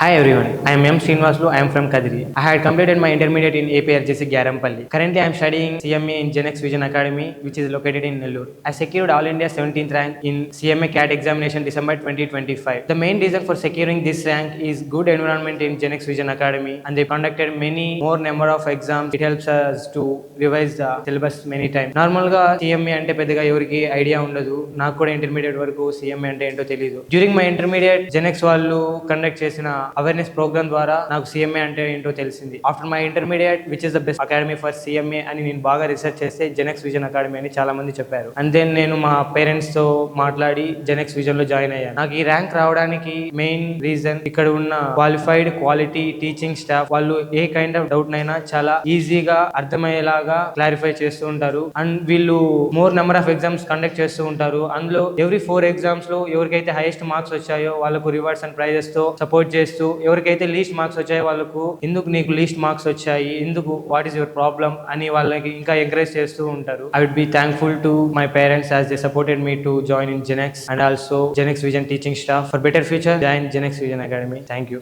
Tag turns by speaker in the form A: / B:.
A: Hi everyone, I am M. Srinivaslu. I am from Kadiri. I had completed my intermediate in APRJC Gyarampalli. Currently, I am studying CMA in Genex Vision Academy, which is located in Nellore. I secured All India 17th rank in CMA CAT examination December 2025. The main reason for securing this rank is good environment in Genex Vision Academy, and they conducted many more number of exams. It helps us to revise the syllabus many times. నార్మల్గా CMA అంటే పెద్దగా ఎవరికి idea ఉండదు. నాకు కూడా intermediate వరకు CMA అంటే ఏంటో తెలియదు. డ్యూరింగ్ మై ఇంటర్మీడియట్ జెనెక్స్ వాళ్ళు కండక్ట్ చేసిన అవేర్నెస్ ప్రోగ్రామ్ ద్వారా నాకు సిఎంఏ అంటే ఏంటో తెలిసింది. After my intermediate which is the best academy for CMA అని నేను బాగా రీసెర్చ్ చేస్తే జెనెక్స్ విజన్ అకాడమీ అని చాలా మంది చెప్పారు. అండ్ దెన్ నేను మా పేరెంట్స్ తో మాట్లాడి జెనెక్స్ విజన్ లో జాయిన్ అయ్యాను. నాకు ఈ ర్యాంక్ రావడానికి మెయిన్ రీజన్ ఇక్కడ ఉన్న క్వాలిఫైడ్ క్వాలిటీ టీచింగ్ స్టాఫ్. వాళ్ళు ఏ కైండ్ ఆఫ్ డౌట్ నైనా చాలా ఈజీగా అర్థమయ్యేలాగా క్లారిఫై చేస్తూ ఉంటారు. అండ్ వీళ్ళు more number of exams conduct చేస్తూ ఉంటారు. అందులో ఎవ్రీ 4 ఎగ్జామ్స్ లో ఎవరికైతే హైయెస్ట్ మార్క్స్ వచ్చాయో వాళ్ళకు రివార్డ్స్ అండ్ ప్రైజెస్ తో సపోర్ట్ చేస్తూ, ఎవరికైతే లీస్ట్ మార్క్స్ వచ్చాయో వాళ్ళకు ఎందుకు నీకు లీస్ట్ మార్క్స్ వచ్చాయి, ఎందుకు, వాట్ ఈస్ యువర్ ప్రాబ్లమ్ అని వాళ్ళకి ఇంకా ఎంకరేజ్ చేస్తూ ఉంటారు. I would be thankful to my parents as they supported me to join in Genex and also Genex Vision teaching staff. For better future join Genex Vision Academy. Thank you.